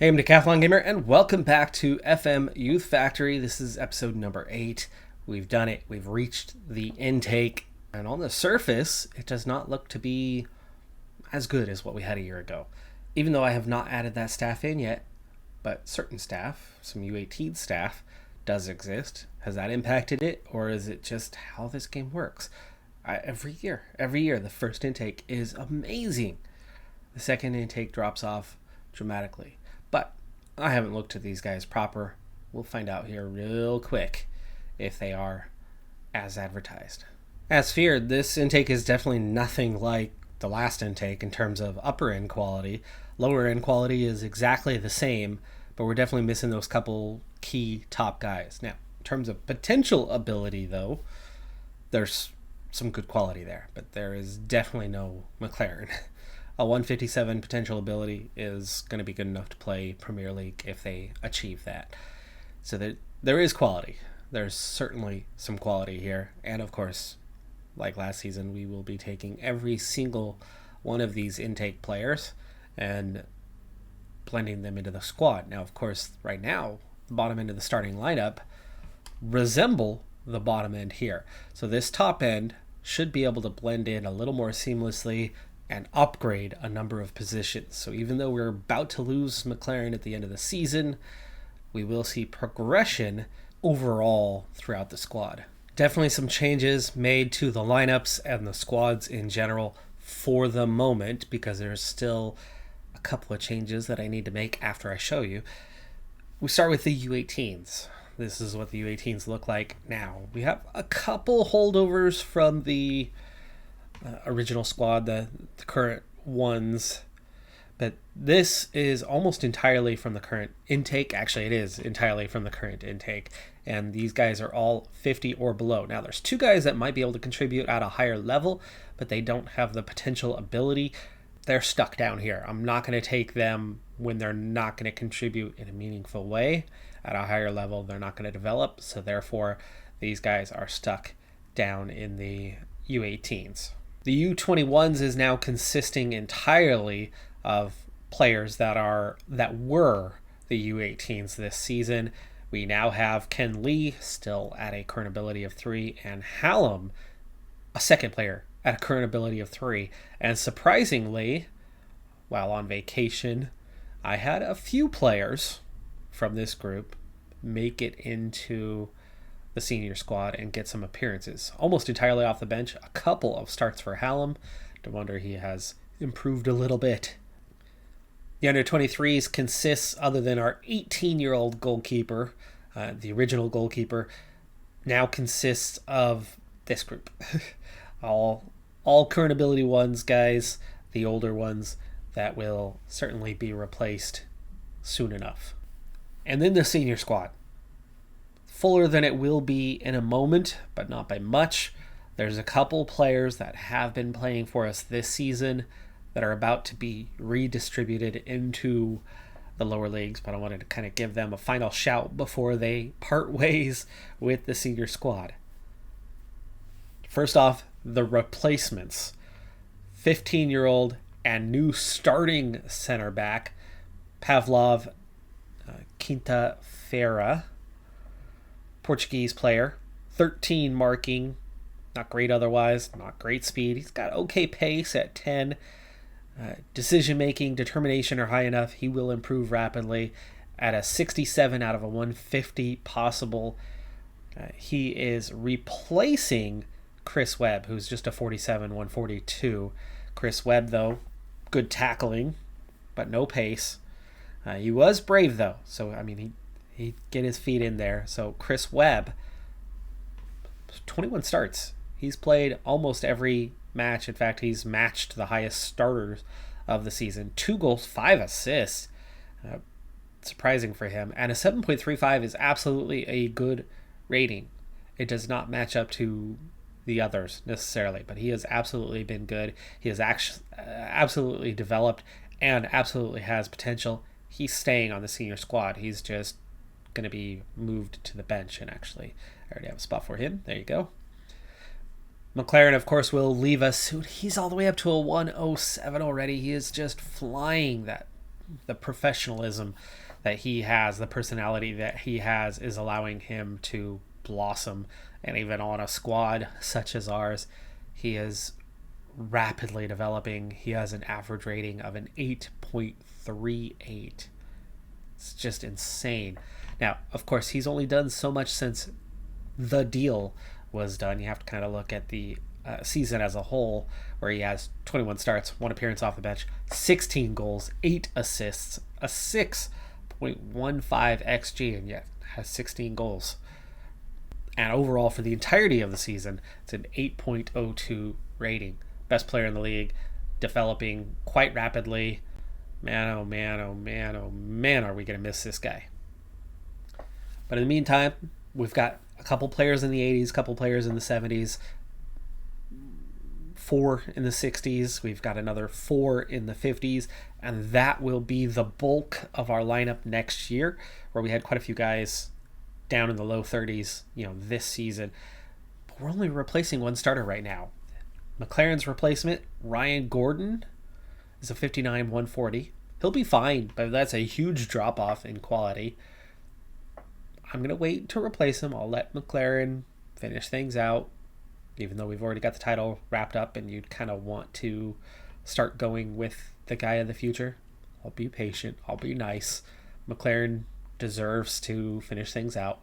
Hey, I'm Decathlon Gamer, and welcome back to FM Youth Factory. This is episode number 8. We've done it. We've reached the intake, and on the surface, it does not look to be as good as what we had a year ago. Even though I have not added that staff in yet, but certain staff, some U18 staff, does exist. Has that impacted it, or is it just how this game works? Every year, the first intake is amazing. The second intake drops off dramatically. But I haven't looked at these guys proper. We'll find out here real quick if they are as advertised. As feared, this intake is definitely nothing like the last intake in terms of upper end quality. Lower end quality is exactly the same, but we're definitely missing those couple key top guys. Now, in terms of potential ability though, there's some good quality there, but there is definitely no McLaren. A 157 potential ability is going to be good enough to play Premier League if they achieve that. So there is quality. There's certainly some quality here. And of course, like last season, we will be taking every single one of these intake players and blending them into the squad. Now, of course, right now, the bottom end of the starting lineup resemble the bottom end here. So this top end should be able to blend in a little more seamlessly and upgrade a number of positions. So even though we're about to lose McLaren at the end of the season, we will see progression overall throughout the squad. Definitely some changes made to the lineups and the squads in general for the moment, because there's still a couple of changes that I need to make after I show you. We start with the U18s. This is what the U18s look like now. We have a couple holdovers from the original squad, the current ones, but this is almost entirely from the current intake. Actually, it is entirely from the current intake, and these guys are all 50 or below. Now, there's two guys that might be able to contribute at a higher level, but they don't have the potential ability. They're stuck down here. I'm not going to take them when they're not going to contribute in a meaningful way. At a higher level, they're not going to develop, so therefore these guys are stuck down in the U18s. The U21s is now consisting entirely of players that were the U18s this season. We now have Ken Lee still at a current ability of 3, and Hallam, a second player at a current ability of 3. And surprisingly, while on vacation, I had a few players from this group make it into the senior squad and get some appearances, almost entirely off the bench. A couple of starts for Hallam. No wonder he has improved a little bit. The under-23s consists, other than our 18-year-old goalkeeper, the original goalkeeper, now consists of this group. all current ability ones, guys, the older ones that will certainly be replaced soon enough. And then the senior squad. Fuller than it will be in a moment, but not by much. There's a couple players that have been playing for us this season that are about to be redistributed into the lower leagues, but I wanted to kind of give them a final shout before they part ways with the senior squad. First off, the replacements. 15-year-old and new starting center back, Pavlov Quinta-Feira, Portuguese player, 13 marking, not great otherwise, not great speed. He's got okay pace at 10. Decision making, determination are high enough. He will improve rapidly at a 67 out of a 150 possible. He is replacing Chris Webb, who's just a 47, 142. Chris Webb, though, good tackling, but no pace. He was brave, though, so I mean, he'd get his feet in there. So Chris Webb, 21 starts. He's played almost every match. In fact, he's matched the highest starters of the season. 2 goals, 5 assists. Surprising for him. And a 7.35 is absolutely a good rating. It does not match up to the others necessarily, but he has absolutely been good. He has absolutely developed and absolutely has potential. He's staying on the senior squad. He's just going to be moved to the bench, and actually I already have a spot for him. There you go. McLaren, of course, will leave us soon. He's all the way up to a 107 already. He is just flying that the professionalism that he has, the personality that he has, is allowing him to blossom. And even on a squad such as ours, he is rapidly developing. He has an average rating of an 8.38. It's just insane. Now, of course, he's only done so much since the deal was done. You have to kind of look at the season as a whole, where he has 21 starts, 1 appearance off the bench, 16 goals, 8 assists, a 6.15 xG, and yet has 16 goals. And overall, for the entirety of the season, it's an 8.02 rating. Best player in the league, developing quite rapidly. Man, oh man, oh man, oh man, are we going to miss this guy. But in the meantime, we've got a couple players in the 80s, a couple players in the 70s, 4 in the 60s. We've got another 4 in the 50s, and that will be the bulk of our lineup next year, where we had quite a few guys down in the low 30s, this season. But we're only replacing one starter right now. McLaren's replacement, Ryan Gordon, is a 59-140. He'll be fine, but that's a huge drop-off in quality. I'm going to wait to replace him. I'll let McLaren finish things out, even though we've already got the title wrapped up and you'd kind of want to start going with the guy of the future. I'll be patient. I'll be nice. McLaren deserves to finish things out.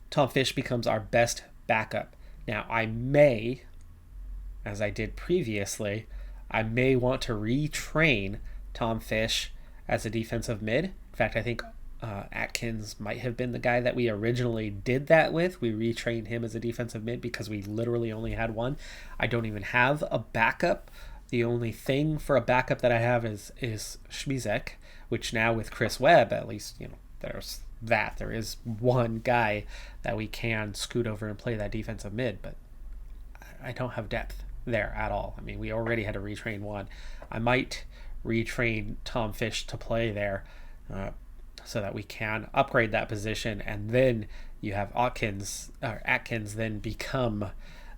Tom Fish becomes our best backup. Now, I may, as I did previously, I may want to retrain Tom Fish as a defensive mid. In fact, I think Atkins might have been the guy that we originally did that with. We retrained him as a defensive mid because we literally only had one. I don't even have a backup. The only thing for a backup that I have is Schmizek, which now with Chris Webb, at least, there's that. There is one guy that we can scoot over and play that defensive mid, but I don't have depth there at all. I mean, we already had to retrain one. I might retrain Tom Fish to play there so that we can upgrade that position, and then you have Atkins then become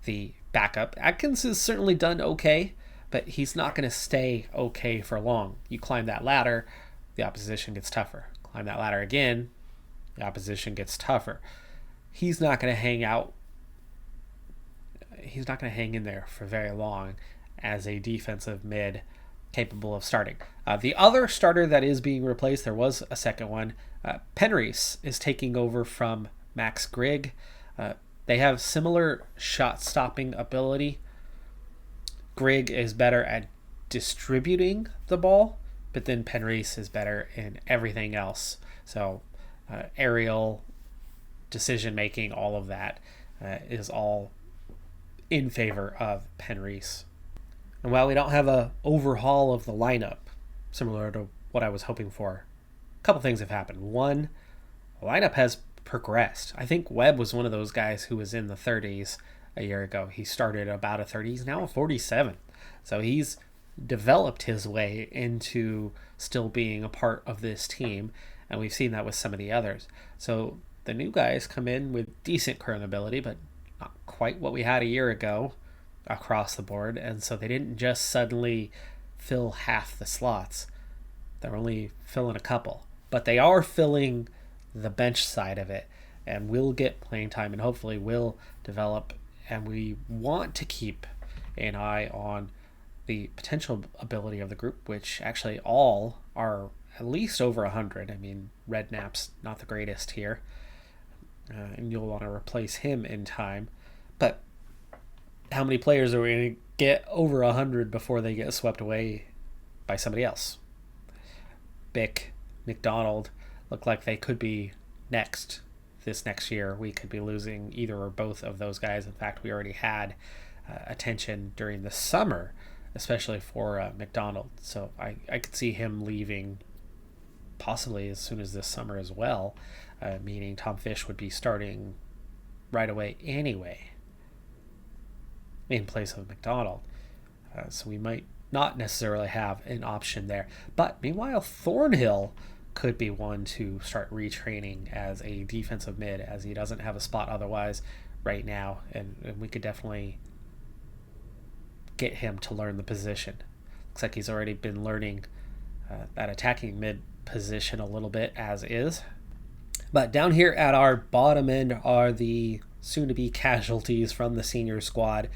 the backup. Atkins has certainly done okay, but he's not going to stay okay for long. You climb that ladder, the opposition gets tougher. Climb that ladder again, the opposition gets tougher. He's not going to hang out. He's not going to hang in there for very long as a defensive mid capable of starting. The other starter that is being replaced, there was a second one. Penrys is taking over from Max Grigg. They have similar shot-stopping ability. Grigg is better at distributing the ball, but then Penrys is better in everything else. So aerial decision-making, all of that is all in favor of Penrys. And while we don't have a overhaul of the lineup, similar to what I was hoping for, a couple things have happened. One, the lineup has progressed. I think Webb was one of those guys who was in the 30s a year ago. He started about a 30. He's now a 47. So he's developed his way into still being a part of this team, and we've seen that with some of the others. So the new guys come in with decent current ability, but not quite what we had a year ago across the board, and so they didn't just suddenly fill half the slots. They're only filling a couple, but they are filling the bench side of it, and will get playing time and hopefully will develop. And we want to keep an eye on the potential ability of the group, which actually all are at least over 100. I mean, Redknapp's not the greatest here, and you'll want to replace him in time. But how many players are we going to get over 100 before they get swept away by somebody else? Bick, McDonald look like they could be this next year. We could be losing either or both of those guys. In fact, we already had attention during the summer, especially for McDonald. So I could see him leaving possibly as soon as this summer as well, meaning Tom Fish would be starting right away anyway in place of McDonald. So we might not necessarily have an option there. But meanwhile, Thornhill could be one to start retraining as a defensive mid, as he doesn't have a spot otherwise right now, and we could definitely get him to learn the position. Looks like he's already been learning that attacking mid position a little bit as is. But down here at our bottom end are the soon-to-be casualties from the senior squad.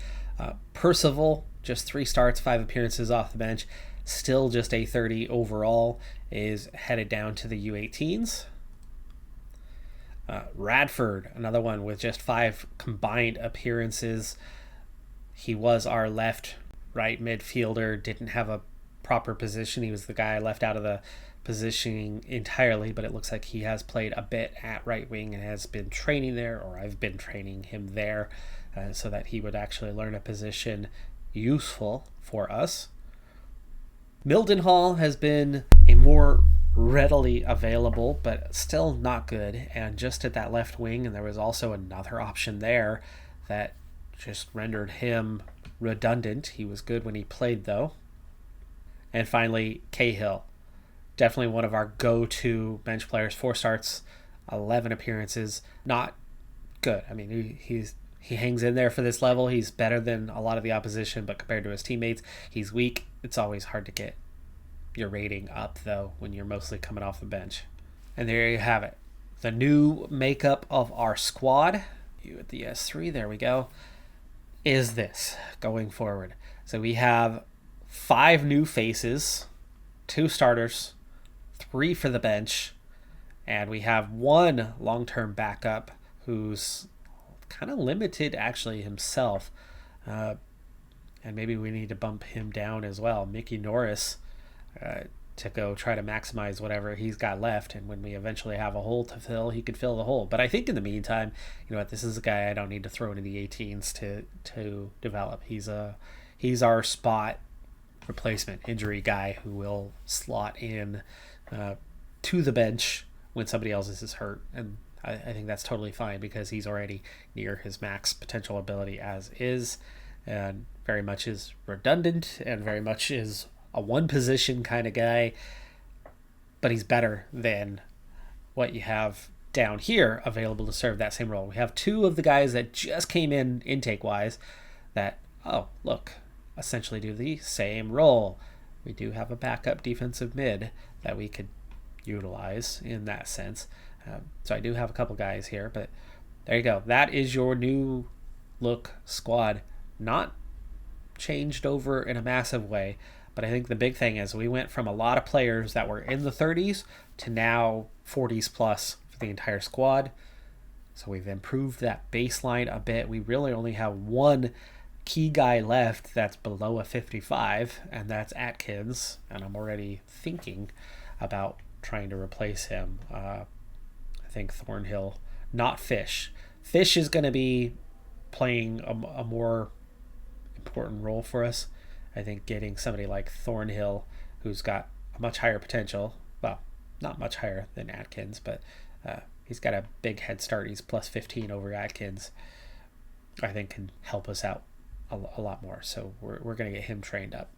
Percival, just 3 starts, 5 appearances off the bench, still just a 30 overall, is headed down to the U18s. Radford, another one with just 5 combined appearances. He was our left-right midfielder, didn't have a proper position. He was the guy left out of the positioning entirely, but it looks like he has played a bit at right wing and has been training there, or I've been training him there, so that he would actually learn a position useful for us. Mildenhall has been a more readily available, but still not good, and just at that left wing, and there was also another option there that just rendered him redundant. He was good when he played, though. And finally, Cahill. Definitely one of our go-to bench players. 4 starts, 11 appearances. Not good. I mean, he hangs in there for this level. He's better than a lot of the opposition, but compared to his teammates, he's weak. It's always hard to get your rating up, though, when you're mostly coming off the bench. And there you have it. The new makeup of our squad. You at the S3, there we go. Is this going forward? So we have 5 new faces, 2 starters, 3 for the bench, and we have 1 long-term backup who's kind of limited actually himself, and maybe we need to bump him down as well, Mickey Norris, to go try to maximize whatever he's got left, and when we eventually have a hole to fill, he could fill the hole. But I think in the meantime, you know what, this is a guy I don't need to throw into the 18s to develop. He's our spot replacement injury guy who will slot in to the bench when somebody else is hurt, and I think that's totally fine because he's already near his max potential ability as is, and very much is redundant and very much is a one position kind of guy, but he's better than what you have down here available to serve that same role. We have 2 of the guys that just came in intake wise that, oh look, essentially do the same role. We do have a backup defensive mid that we could utilize in that sense. So I do have a couple guys here, but there you go. That is your new look squad. Not changed over in a massive way, but I think the big thing is we went from a lot of players that were in the 30s to now 40s plus for the entire squad. So we've improved that baseline a bit. We really only have 1 key guy left that's below a 55, and that's Atkins, and I'm already thinking about trying to replace him. I think Thornhill, not Fish. Fish is going to be playing a more important role for us. I think getting somebody like Thornhill, who's got a much higher potential, well, not much higher than Atkins, but he's got a big head start. He's plus 15 over Atkins. I think can help us out a lot more. So we're going to get him trained up.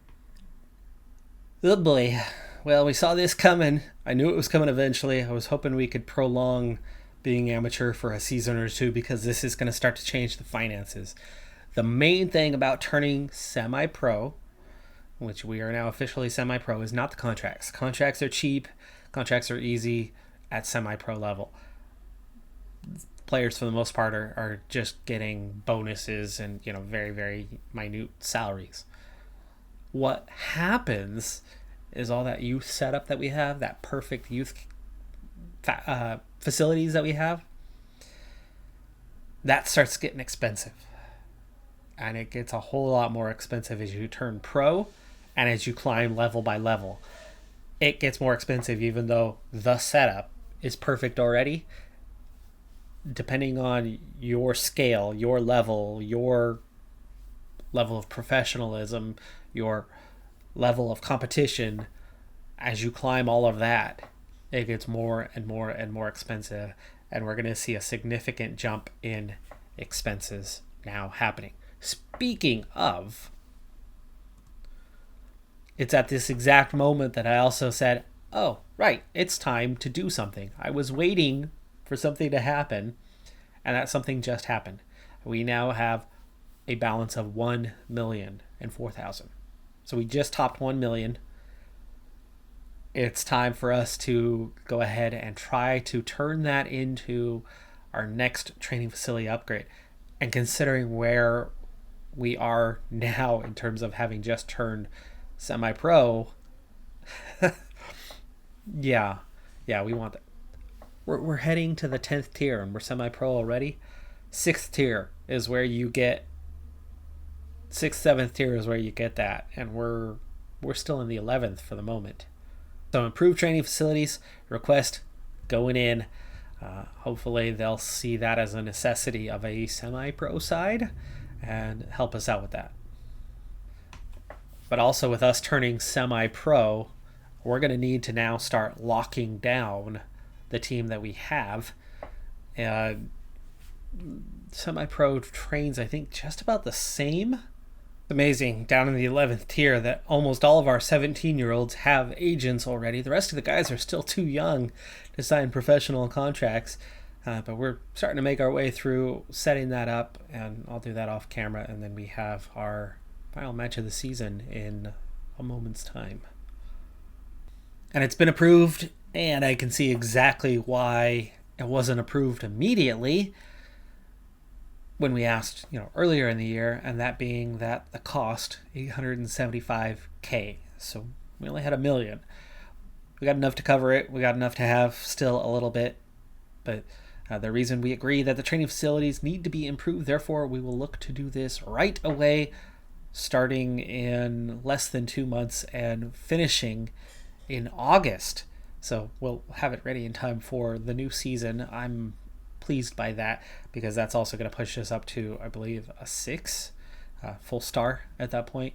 Oh boy. Well, we saw this coming. I knew it was coming eventually. I was hoping we could prolong being amateur for a season or 2 because this is going to start to change the finances. The main thing about turning semi-pro, which we are now officially semi-pro, is not the contracts. Contracts are cheap. Contracts are easy at semi-pro level. Players, for the most part, are just getting bonuses and, you know, very, very minute salaries. What happens is all that youth setup that we have, that perfect youth facilities that we have, that starts getting expensive. And it gets a whole lot more expensive as you turn pro and as you climb level by level. It gets more expensive even though the setup is perfect already. Depending on your scale, your level of professionalism, your level of competition, as you climb all of that, it gets more and more and more expensive. And we're going to see a significant jump in expenses now happening. Speaking of, it's at this exact moment that I also said, oh, right, it's time to do something. I was waiting for something to happen, and that something just happened. We now have a balance of 1,004,000. So we just topped 1 million. it's time for us to go ahead and try to turn that into our next training facility upgrade. And considering where we are now in terms of having just turned semi-pro, yeah, we want that. We're heading to the 10th tier and we're semi-pro already. 6th tier is where you get 6th, 7th tier is where you get that, and we're still in the 11th for the moment. So improved training facilities request going in. Hopefully they'll see that as a necessity of a semi-pro side and help us out with that. But also with us turning semi-pro, we're going to need to now start locking down the team that we have. Semi-pro trains, I think, just about the same. Amazing down in the 11th tier that almost all of our 17-year-olds have agents already. The rest of the guys are still too young to sign professional contracts, but we're starting to make our way through setting that up, and I'll do that off camera, and then we have our final match of the season in a moment's time. And it's been approved, and I can see exactly why it wasn't approved immediately when we asked, earlier in the year, and that being that the cost, $875K. So we only had $1 million. We got enough to cover it. We got enough to have still a little bit. But the reason we agree that the training facilities need to be improved, therefore we will look to do this right away, starting in less than 2 months and finishing in August. So we'll have it ready in time for the new season. I'm pleased by that because that's also going to push us up to, I believe, a 6 full star at that point.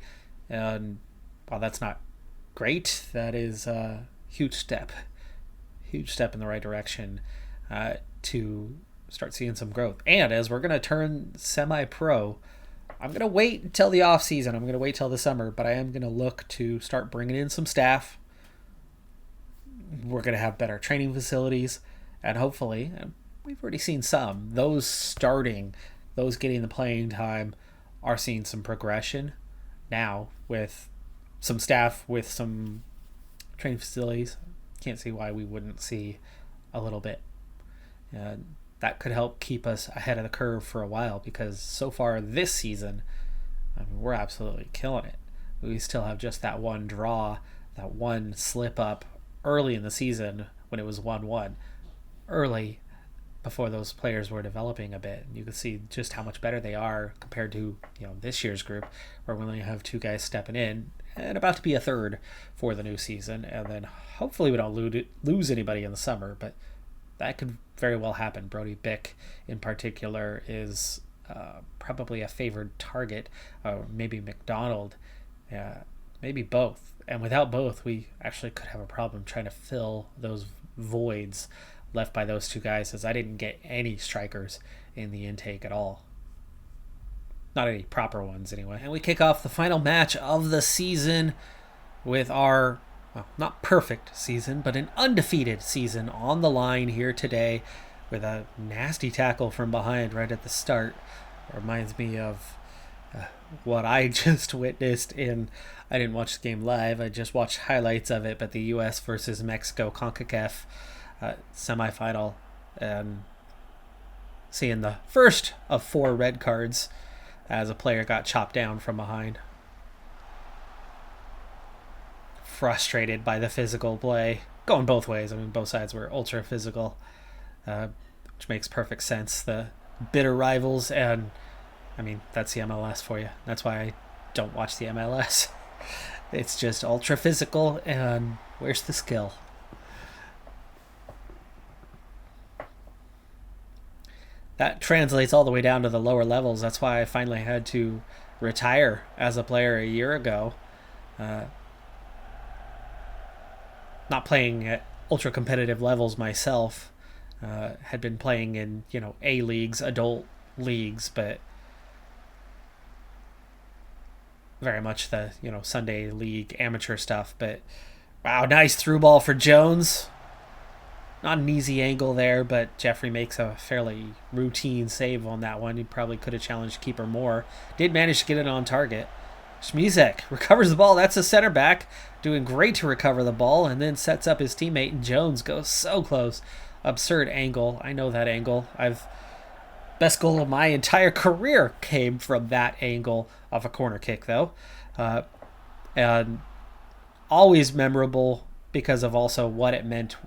And while that's not great, that is a huge step in the right direction to start seeing some growth. And as we're going to turn semi-pro, I'm going to wait until the off season. I'm going to wait till the summer, but I am going to look to start bringing in some staff. We're going to have better training facilities, and hopefully, we've already seen some. Those getting the playing time are seeing some progression now with some staff, with some training facilities. Can't see why we wouldn't see a little bit. That could help keep us ahead of the curve for a while, because so far this season, we're absolutely killing it. We still have just that one draw, that one slip up early in the season when it was 1-1. Early, before those players were developing a bit. You can see just how much better they are compared to this year's group, where we only have 2 guys stepping in and about to be a third for the new season. And then hopefully we don't lose anybody in the summer, but that could very well happen. Brody Bick in particular is probably a favored target, maybe McDonald, maybe both. And without both, we actually could have a problem trying to fill those voids left by those 2 guys, as I didn't get any strikers in the intake at all. Not any proper ones, anyway. And we kick off the final match of the season with our, not perfect season, but an undefeated season on the line here today with a nasty tackle from behind right at the start. It reminds me of what I just witnessed I didn't watch the game live, I just watched highlights of it, but the U.S. versus Mexico CONCACAF semifinal, and seeing the first of 4 red cards as a player got chopped down from behind. Frustrated by the physical play, going both ways. Both sides were ultra physical, which makes perfect sense. The bitter rivals, and that's the MLS for you. That's why I don't watch the MLS. It's just ultra physical, and where's the skill? That translates all the way down to the lower levels. That's why I finally had to retire as a player a year ago. Not playing at ultra competitive levels myself. Had been playing in, A leagues, adult leagues, but very much the, Sunday league amateur stuff. But wow, nice through ball for Jones. Not an easy angle there, but Jeffrey makes a fairly routine save on that one. He probably could have challenged keeper more. Did manage to get it on target. Śmizek recovers the ball. That's a center back doing great to recover the ball, and then sets up his teammate, and Jones goes so close. Absurd angle. I know that angle. Best goal of my entire career came from that angle of a corner kick, though. And always memorable because of also what it meant,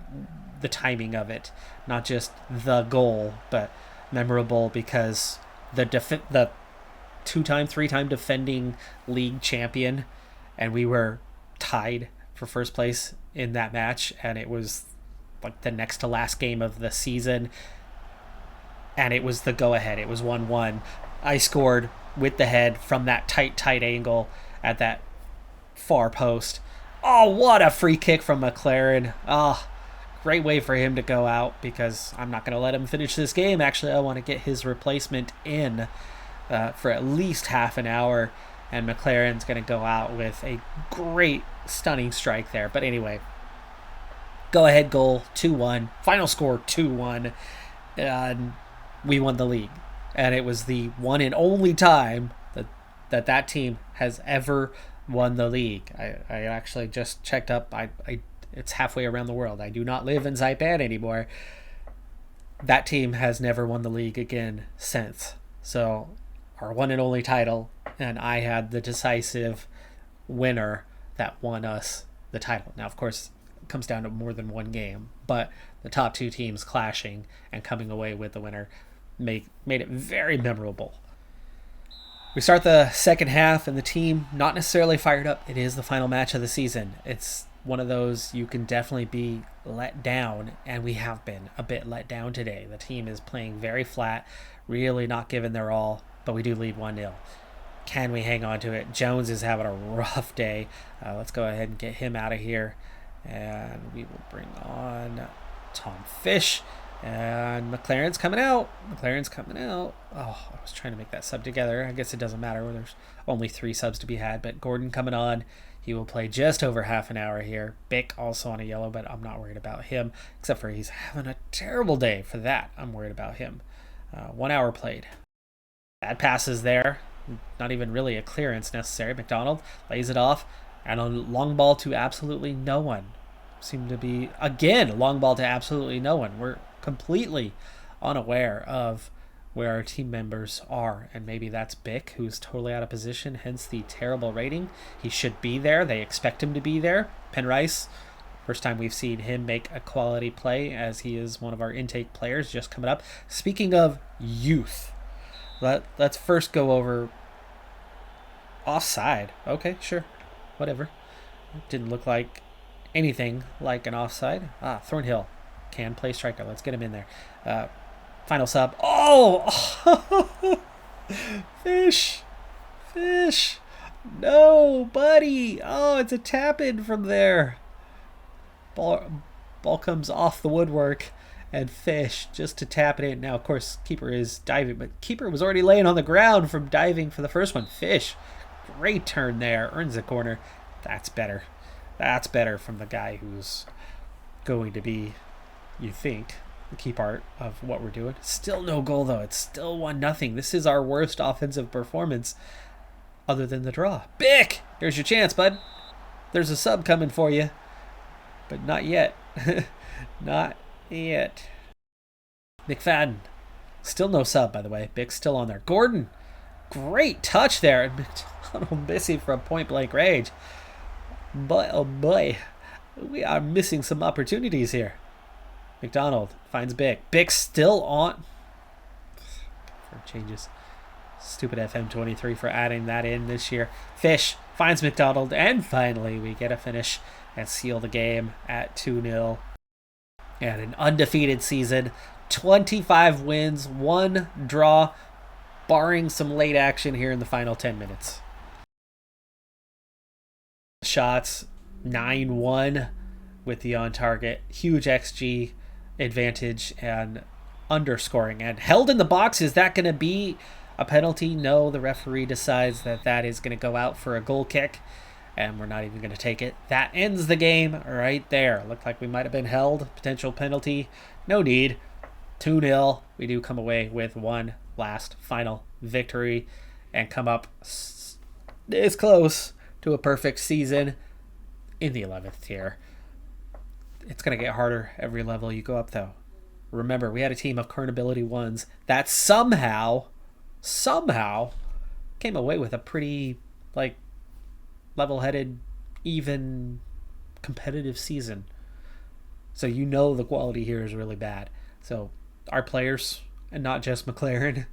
the timing of it. Not just the goal, but memorable because the three-time defending league champion, and we were tied for first place in that match, and it was like the next to last game of the season, and it was the go-ahead. It was 1-1. I scored with the head from that tight angle at that far post. Oh, what a free kick from McLaren. Oh, great way for him to go out, because I'm not going to let him finish this game. Actually, I want to get his replacement in for at least half an hour, and McLaren's going to go out with a great, stunning strike there. But anyway, go-ahead goal, 2-1. Final score, 2-1. And we won the league. And it was the one and only time that team has ever won the league. I actually just checked up. It's halfway around the world. I do not live in Saipan anymore. That team has never won the league again since. So our one and only title, and I had the decisive winner that won us the title. Now, of course, it comes down to more than one game, but the top two teams clashing and coming away with the winner made it very memorable. We start the second half, and the team not necessarily fired up. It is the final match of the season. It's one of those you can definitely be let down, and we have been a bit let down today. The team is playing very flat, really not giving their all, but we do lead 1-0. Can we hang on to it? Jones is having a rough day. Let's go ahead and get him out of here, and we will bring on Tom Fish. And McLaren's coming out. Oh, I was trying to make that sub together. I guess it doesn't matter. There's only 3 subs to be had. But Gordon coming on. He will play just over half an hour here. Bick also on a yellow, but I'm not worried about him. Except for he's having a terrible day. For that, I'm worried about him. 1 hour played. Bad passes there. Not even really a clearance necessary. McDonald lays it off. And a long ball to absolutely no one. Seemed to be, again, long ball to absolutely no one. We're completely unaware of where our team members are, and maybe that's Bick, who's totally out of position, hence the terrible rating. He should be there. They expect him to be there. Penrice, first time we've seen him make a quality play, as he is one of our intake players just coming up. Speaking of youth, let's first go over offside. Okay, sure, whatever. Didn't look like anything like an offside. Thornhill can play striker. Let's get him in there. Final sub. Oh! Fish. No, buddy. Oh, it's a tap in from there. Ball comes off the woodwork, and Fish just to tap it in. Now, of course, keeper is diving, but keeper was already laying on the ground from diving for the first one. Fish, great turn there. Earns the corner. That's better. That's better from the guy who's going to be, you think, the key part of what we're doing. Still no goal, though. It's still 1-0. This is our worst offensive performance other than the draw. Bick! Here's your chance, bud. There's a sub coming for you. But not yet. Not yet. McFadden. Still no sub, by the way. Bick's still on there. Gordon. Great touch there. McDonald missing from point-blank range. But, oh boy, we are missing some opportunities here. McDonald finds Bick. Bick still on. For changes. Stupid FM23 for adding that in this year. Fish finds McDonald, and finally we get a finish and seal the game at 2-0. And an undefeated season. 25 wins, 1 draw, barring some late action here in the final 10 minutes. Shots 9-1 with the on target, huge XG advantage and underscoring, and held in the box. Is that going to be a penalty? No, the referee decides that is going to go out for a goal kick, and we're not even going to take it. That ends the game right there. Looked like we might have been held. Potential penalty. No need. 2-0. We do come away with one last final victory and come up this close to a perfect season in the 11th tier. It's going to get harder every level you go up, though. Remember, we had a team of current ability 1s that somehow came away with a pretty, level-headed, even, competitive season. So you know the quality here is really bad. So our players, and not just McLaren,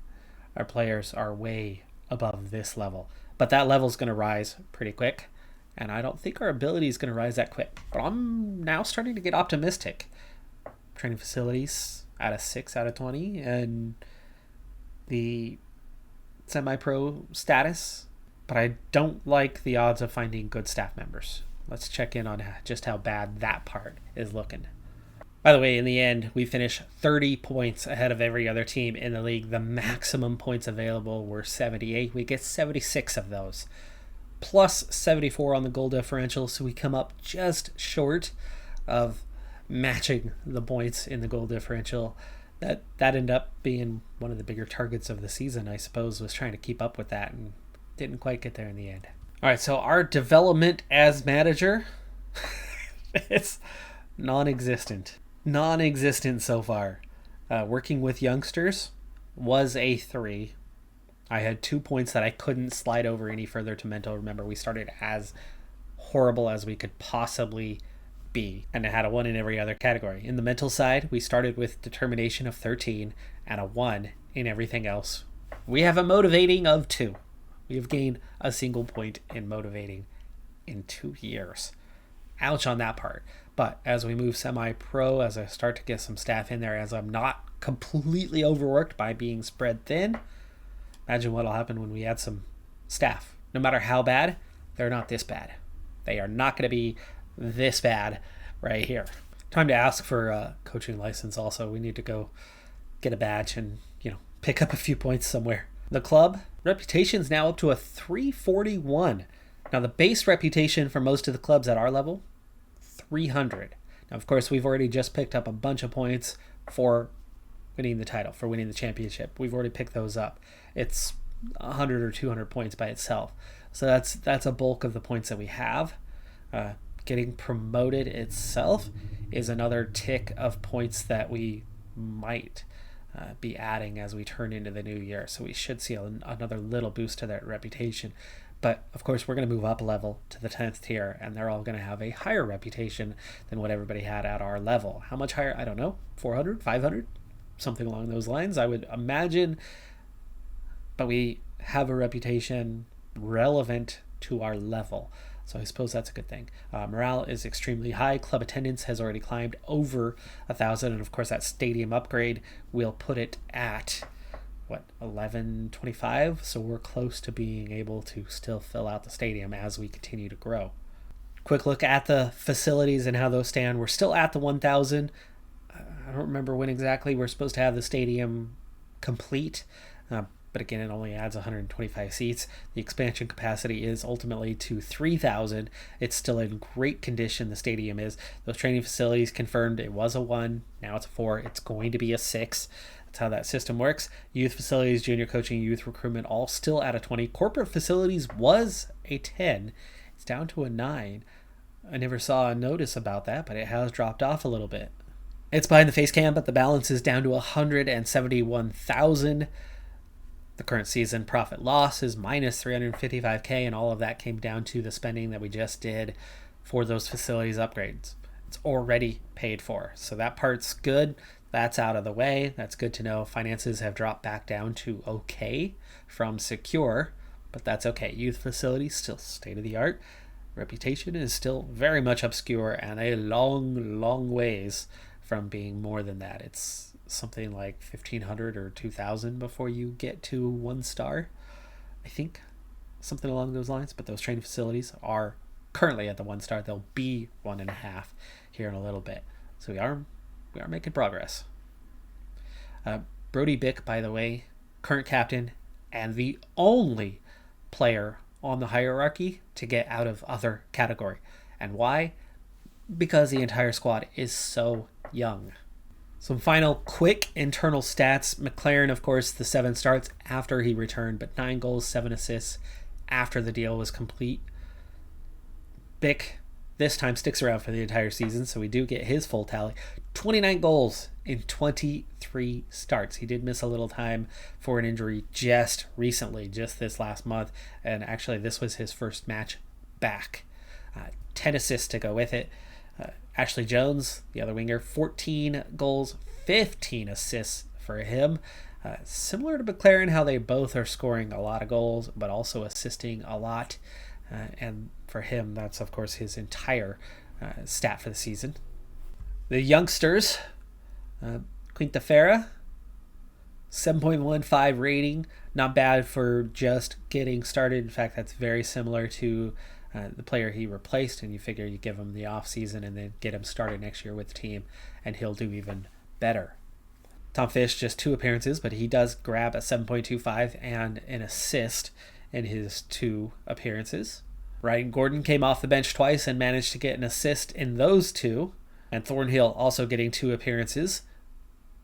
our players are way above this level. But that level's going to rise pretty quick. And I don't think our ability is going to rise that quick. But I'm now starting to get optimistic. Training facilities at a 6 out of 20. And the semi-pro status. But I don't like the odds of finding good staff members. Let's check in on just how bad that part is looking. By the way, in the end, we finished 30 points ahead of every other team in the league. The maximum points available were 78. We get 76 of those. Plus 74 on the goal differential, so we come up just short of matching the points in the goal differential. That ended up being one of the bigger targets of the season, I suppose, was trying to keep up with that and didn't quite get there in the end. All right, so our development as manager, it's non-existent so far. Working with youngsters was a 3. I had 2 points that I couldn't slide over any further to mental. Remember, we started as horrible as we could possibly be, and I had a 1 in every other category. In the mental side, we started with determination of 13 and a 1 in everything else. We have a motivating of 2. We have gained a single point in motivating in 2 years. Ouch on that part. But as we move semi-pro, as I start to get some staff in there, as I'm not completely overworked by being spread thin, imagine what'll happen when we add some staff. No matter how bad, they're not this bad. They are not going to be this bad right here. Time to ask for a coaching license also. We need to go get a badge and, pick up a few points somewhere. The club reputation's now up to a 341. Now the base reputation for most of the clubs at our level, 300. Now of course we've already just picked up a bunch of points for winning the title, for winning the championship. We've already picked those up. It's 100 or 200 points by itself. So that's a bulk of the points that we have. Getting promoted itself is another tick of points that we might be adding as we turn into the new year. So we should see another little boost to that reputation. But of course, we're going to move up a level to the 10th tier, and they're all going to have a higher reputation than what everybody had at our level. How much higher? I don't know. 400, 500, something along those lines, I would imagine. But we have a reputation relevant to our level. So I suppose that's a good thing. Morale is extremely high. Club attendance has already climbed over 1,000. And of course, that stadium upgrade will put it at, 1125? So we're close to being able to still fill out the stadium as we continue to grow. Quick look at the facilities and how those stand. We're still at the 1,000. I don't remember when exactly we're supposed to have the stadium complete. But again, it only adds 125 seats. The expansion capacity is ultimately to 3,000. It's still in great condition, the stadium is. Those training facilities confirmed it was a 1. Now it's a 4. It's going to be a 6. That's how that system works. Youth facilities, junior coaching, youth recruitment, all still at a 20. Corporate facilities was a 10. It's down to a 9. I never saw a notice about that, but it has dropped off a little bit. It's behind the face cam, but the balance is down to 171,000. The current season profit loss is minus 355K, and all of that came down to the spending that we just did for those facilities upgrades. It's already paid for, so that part's good. That's out of the way. That's good to know. Finances have dropped back down to okay from secure, but that's okay. Youth facilities still state of the art. Reputation is still very much obscure and a long ways from being more than that. It's something like 1,500 or 2,000 before you get to 1 star, I think, something along those lines. But those training facilities are currently at the 1 star. They'll be 1.5 here in a little bit. So we are making progress. Brody Bick, by the way, current captain and the only player on the hierarchy to get out of other category. And why? Because the entire squad is so young. Some final quick internal stats. McLaren, of course, the 7 starts after he returned, but 9 goals, 7 assists after the deal was complete. Bick this time sticks around for the entire season, so we do get his full tally. 29 goals in 23 starts. He did miss a little time for an injury just recently, just this last month, and actually this was his first match back. 10 assists to go with it. Ashley Jones, the other winger, 14 goals, 15 assists for him. Similar to McLaren, how they both are scoring a lot of goals, but also assisting a lot. And for him, that's, of course, his entire stat for the season. The youngsters, Quintafera, 7.15 rating. Not bad for just getting started. In fact, that's very similar to the player he replaced, and you figure you give him the off season and then get him started next year with the team, and he'll do even better. Tom Fish, just 2 appearances, but he does grab a 7.25 and an assist in his 2 appearances. Ryan Gordon came off the bench twice and managed to get an assist in those 2. And Thornhill also getting 2 appearances,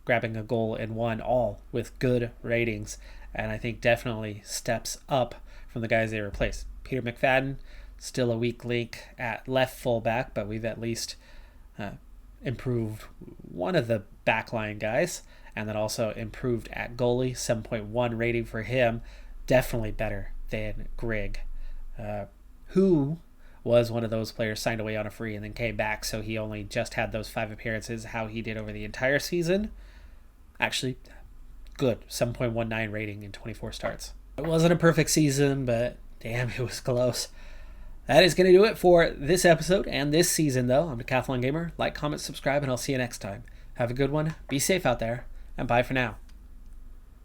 grabbing a goal in 1, all with good ratings. And I think definitely steps up from the guys they replaced. Peter McFadden, still a weak link at left fullback, but we've at least improved one of the backline guys, and then also improved at goalie. 7.1 rating for him, definitely better than Grigg, who was one of those players signed away on a free and then came back, so he only just had those 5 appearances. How he did over the entire season, actually good. 7.19 rating in 24 starts. It wasn't a perfect season, but damn, it was close. That is going to do it for this episode and this season, though. I'm Decathlon Gamer. Like, comment, subscribe, and I'll see you next time. Have a good one. Be safe out there, and bye for now.